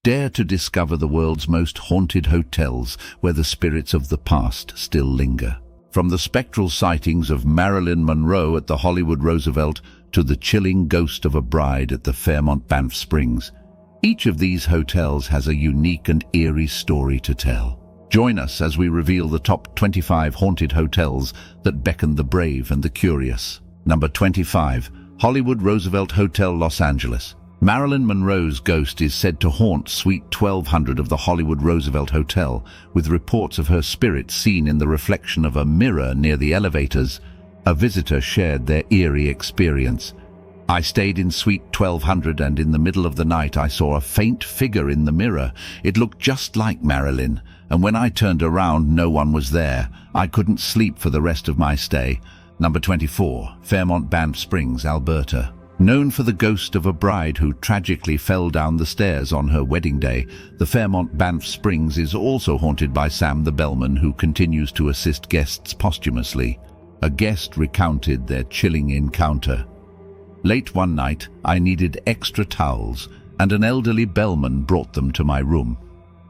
Dare to discover the world's most haunted hotels where the spirits of the past still linger. From the spectral sightings of Marilyn Monroe at the Hollywood Roosevelt to the chilling ghost of a bride at the Fairmont Banff Springs, each of these hotels has a unique and eerie story to tell. Join us as we reveal the top 25 haunted hotels that beckon the brave and the curious. Number 25. Hollywood Roosevelt Hotel, Los Angeles. Marilyn Monroe's ghost is said to haunt Suite 1200 of the Hollywood Roosevelt Hotel, with reports of her spirit seen in the reflection of a mirror near the elevators. A visitor shared their eerie experience. I stayed in Suite 1200 and in the middle of the night I saw a faint figure in the mirror. It looked just like Marilyn, and when I turned around no one was there. I couldn't sleep for the rest of my stay. Number 24. Fairmont Banff Springs, Alberta. Known for the ghost of a bride who tragically fell down the stairs on her wedding day, the Fairmont Banff Springs is also haunted by Sam the Bellman, who continues to assist guests posthumously. A guest recounted their chilling encounter. Late one night, I needed extra towels, and an elderly bellman brought them to my room.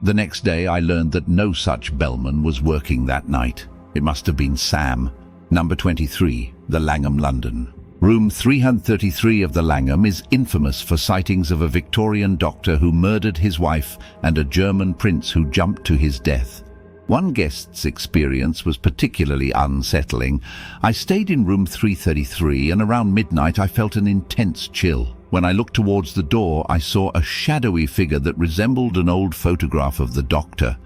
The next day, I learned that no such bellman was working that night. It must have been Sam. Number 23. The Langham, London. Room 333 of the Langham is infamous for sightings of a Victorian doctor who murdered his wife and a German prince who jumped to his death. One guest's experience was particularly unsettling. I stayed in room 333 and around midnight I felt an intense chill. When I looked towards the door, I saw a shadowy figure that resembled an old photograph of the doctor.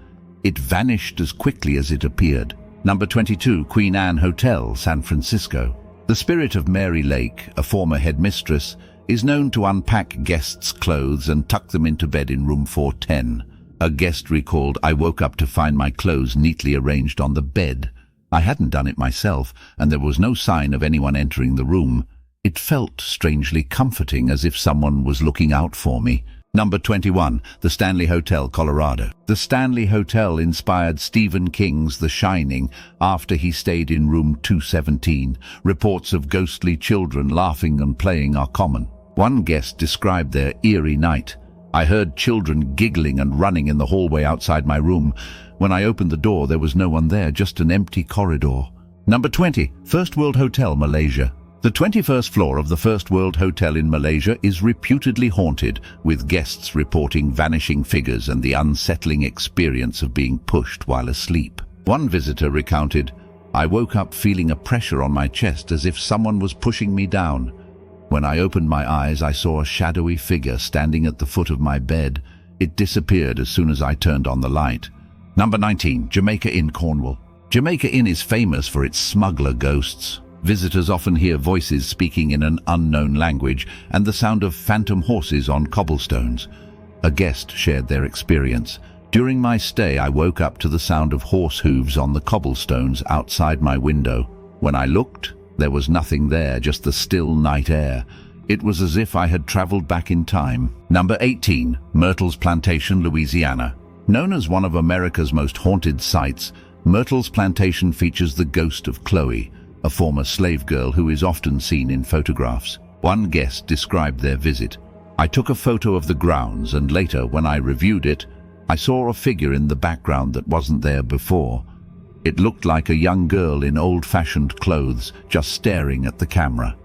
It vanished as quickly as it appeared. Number 22, Queen Anne Hotel, San Francisco. The spirit of Mary Lake, a former headmistress, is known to unpack guests' clothes and tuck them into bed in room 410. A guest recalled, "I woke up to find my clothes neatly arranged on the bed. I hadn't done it myself, and there was no sign of anyone entering the room. It felt strangely comforting, as if someone was looking out for me." Number 21. The Stanley Hotel, Colorado. The Stanley Hotel inspired Stephen King's The Shining after he stayed in room 217. Reports of ghostly children laughing and playing are common. One guest described their eerie night. "I heard children giggling and running in the hallway outside my room. When I opened the door, there was no one there, just an empty corridor." Number 20. First World Hotel, Malaysia. The 21st floor of the First World Hotel in Malaysia is reputedly haunted, with guests reporting vanishing figures and the unsettling experience of being pushed while asleep. One visitor recounted, "I woke up feeling a pressure on my chest as if someone was pushing me down. When I opened my eyes, I saw a shadowy figure standing at the foot of my bed. It disappeared as soon as I turned on the light." Number 19. Jamaica Inn, Cornwall. Jamaica Inn is famous for its smuggler ghosts. Visitors often hear voices speaking in an unknown language and the sound of phantom horses on cobblestones. A guest shared their experience. "During my stay, I woke up to the sound of horse hooves on the cobblestones outside my window. When I looked, there was nothing there, just the still night air. It was as if I had traveled back in time." Number 18. Myrtles Plantation, Louisiana. Known as one of America's most haunted sites, Myrtles Plantation features the ghost of Chloe, a former slave girl who is often seen in photographs. One guest described their visit. "I took a photo of the grounds, and later, when I reviewed it, I saw a figure in the background that wasn't there before. It looked like a young girl in old-fashioned clothes, just staring at the camera."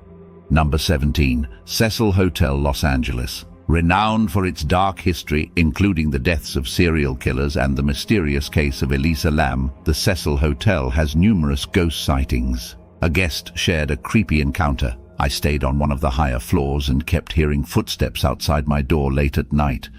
Number 17. Cecil Hotel, Los Angeles. Renowned for its dark history, including the deaths of serial killers and the mysterious case of Elisa Lam, the Cecil Hotel has numerous ghost sightings. A guest shared a creepy encounter. "I stayed on one of the higher floors and kept hearing footsteps outside my door late at night.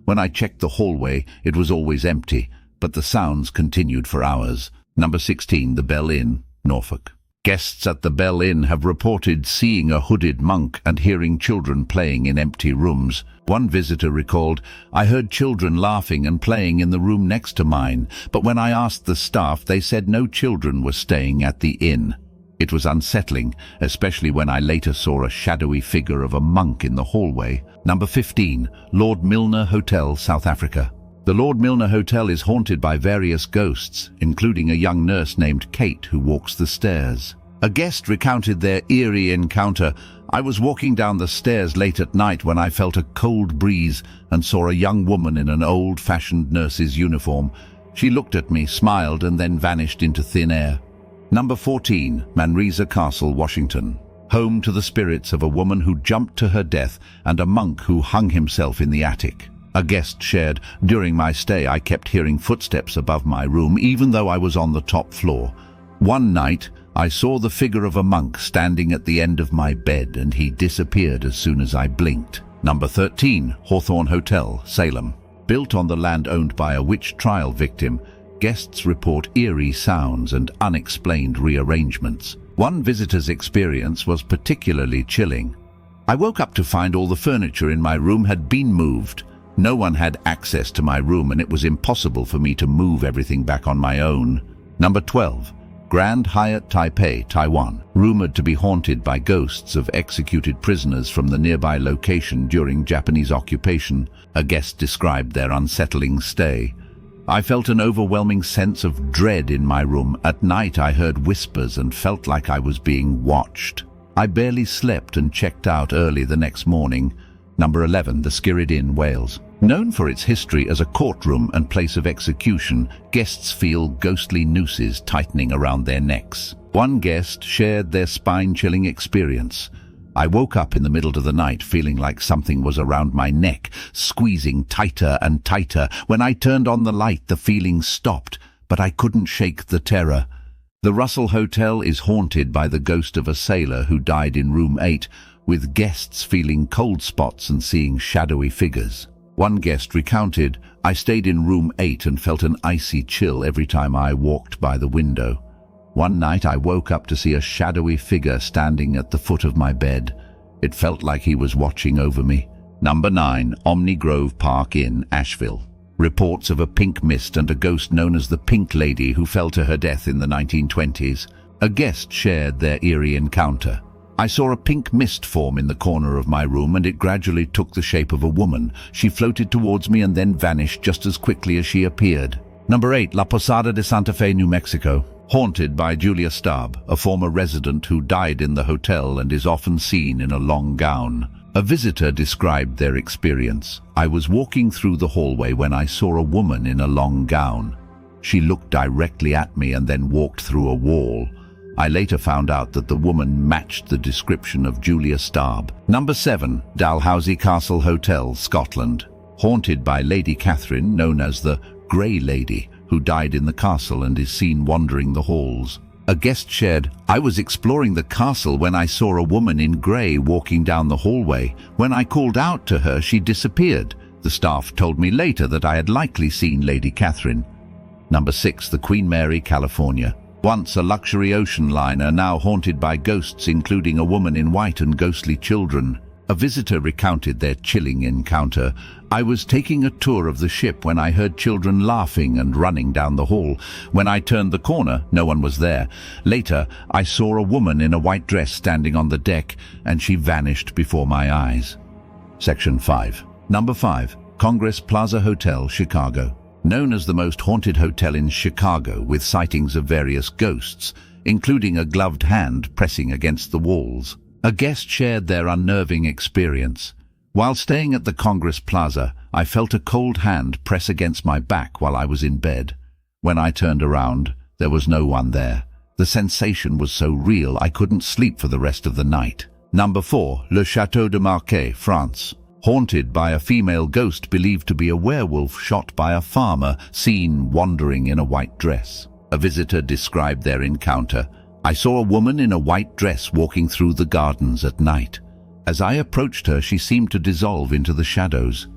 When I checked the hallway, it was always empty, but the sounds continued for hours." Number 16. The Bell Inn, Norfolk. Guests at the Bell Inn have reported seeing a hooded monk and hearing children playing in empty rooms. One visitor recalled, "I heard children laughing and playing in the room next to mine, but when I asked the staff, they said no children were staying at the inn." It was unsettling, especially when I later saw a shadowy figure of a monk in the hallway. Number 15. Lord Milner Hotel, South Africa. The Lord Milner Hotel is haunted by various ghosts, including a young nurse named Kate who walks the stairs. A guest recounted their eerie encounter. I was walking down the stairs late at night when I felt a cold breeze and saw a young woman in an old-fashioned nurse's uniform. She looked at me, smiled, and then vanished into thin air. Number 14, Manresa Castle, Washington. Home to the spirits of a woman who jumped to her death and a monk who hung himself in the attic. A guest shared, "During my stay I kept hearing footsteps above my room, even though I was on the top floor. One night, I saw the figure of a monk standing at the end of my bed, and he disappeared as soon as I blinked." Number 13, Hawthorne Hotel, Salem. Built on the land owned by a witch trial victim, guests report eerie sounds and unexplained rearrangements. One visitor's experience was particularly chilling. "I woke up to find all the furniture in my room had been moved. No one had access to my room, and it was impossible for me to move everything back on my own." Number 12, Grand Hyatt, Taipei, Taiwan. Rumored to be haunted by ghosts of executed prisoners from the nearby location during Japanese occupation, a guest described their unsettling stay. "I felt an overwhelming sense of dread in my room. At night I heard whispers and felt like I was being watched. I barely slept and checked out early the next morning." Number 11, the Skirrid Inn, Wales. Known for its history as a courtroom and place of execution, guests feel ghostly nooses tightening around their necks. One guest shared their spine-chilling experience. "I woke up in the middle of the night feeling like something was around my neck, squeezing tighter and tighter. When I turned on the light, the feeling stopped, but I couldn't shake the terror." The Russell Hotel is haunted by the ghost of a sailor who died in room 8, with guests feeling cold spots and seeing shadowy figures. One guest recounted, "I stayed in room 8 and felt an icy chill every time I walked by the window. One night I woke up to see a shadowy figure standing at the foot of my bed. It felt like he was watching over me." Number 9, Omni Grove Park Inn, Asheville. Reports of a pink mist and a ghost known as the Pink Lady who fell to her death in the 1920s. A guest shared their eerie encounter. "I saw a pink mist form in the corner of my room, and it gradually took the shape of a woman. She floated towards me and then vanished just as quickly as she appeared." Number 8, La Posada de Santa Fe, New Mexico. Haunted by Julia Staub, a former resident who died in the hotel and is often seen in a long gown. A visitor described their experience. "I was walking through the hallway when I saw a woman in a long gown. She looked directly at me and then walked through a wall. I later found out that the woman matched the description of Julia Staub." Number 7, Dalhousie Castle Hotel, Scotland. Haunted by Lady Catherine, known as the Grey Lady, who died in the castle and is seen wandering the halls. A guest shared, "I was exploring the castle when I saw a woman in grey walking down the hallway. When I called out to her, she disappeared. The staff told me later that I had likely seen Lady Catherine." Number 6, the Queen Mary, California. Once a luxury ocean liner, now haunted by ghosts, including a woman in white and ghostly children. A visitor recounted their chilling encounter. "I was taking a tour of the ship when I heard children laughing and running down the hall. When I turned the corner, no one was there. Later, I saw a woman in a white dress standing on the deck, and she vanished before my eyes." Section 5. Number 5, Congress Plaza Hotel, Chicago. Known as the most haunted hotel in Chicago, with sightings of various ghosts, including a gloved hand pressing against the walls. A guest shared their unnerving experience. "While staying at the Congress Plaza, I felt a cold hand press against my back while I was in bed. When I turned around, there was no one there. The sensation was so real I couldn't sleep for the rest of the night." Number 4, Le Château de Marquet, France. Haunted by a female ghost believed to be a werewolf shot by a farmer seen wandering in a white dress. A visitor described their encounter. "I saw a woman in a white dress walking through the gardens at night. As I approached her, she seemed to dissolve into the shadows."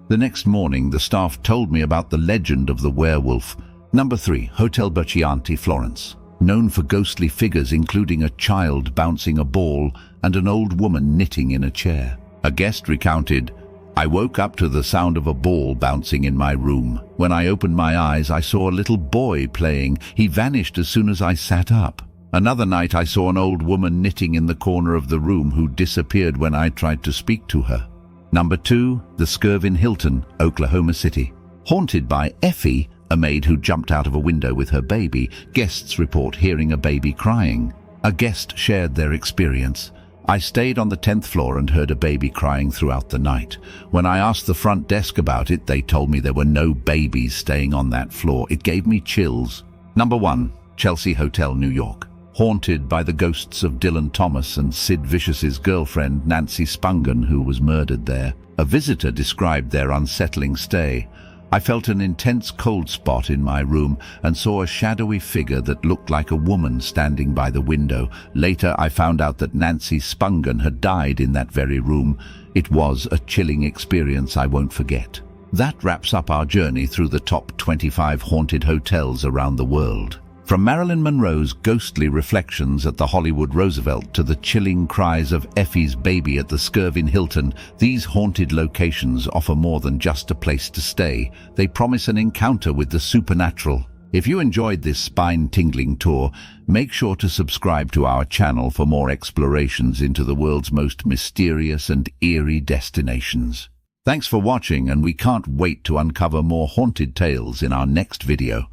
The next morning, the staff told me about the legend of the werewolf. Number 3, Hotel Baccianti, Florence. Known for ghostly figures including a child bouncing a ball and an old woman knitting in a chair. A guest recounted, "I woke up to the sound of a ball bouncing in my room. When I opened my eyes, I saw a little boy playing. He vanished as soon as I sat up. Another night I saw an old woman knitting in the corner of the room who disappeared when I tried to speak to her." Number 2, the Skirrid Inn, Hilton, Oklahoma City. Haunted by Effie, a maid who jumped out of a window with her baby, guests report hearing a baby crying. A guest shared their experience. I stayed on the 10th floor and heard a baby crying throughout the night. When I asked the front desk about it, they told me there were no babies staying on that floor. It gave me chills. Number 1. Chelsea Hotel, New York. Haunted by the ghosts of Dylan Thomas and Sid Vicious's girlfriend, Nancy Spungen, who was murdered there. A visitor described their unsettling stay. I felt an intense cold spot in my room and saw a shadowy figure that looked like a woman standing by the window. Later, I found out that Nancy Spungen had died in that very room. It was a chilling experience I won't forget. That wraps up our journey through the top 25 haunted hotels around the world. From Marilyn Monroe's ghostly reflections at the Hollywood Roosevelt to the chilling cries of Effie's baby at the Skirrid Inn Hilton, these haunted locations offer more than just a place to stay. They promise an encounter with the supernatural. If you enjoyed this spine-tingling tour, make sure to subscribe to our channel for more explorations into the world's most mysterious and eerie destinations. Thanks for watching, and we can't wait to uncover more haunted tales in our next video.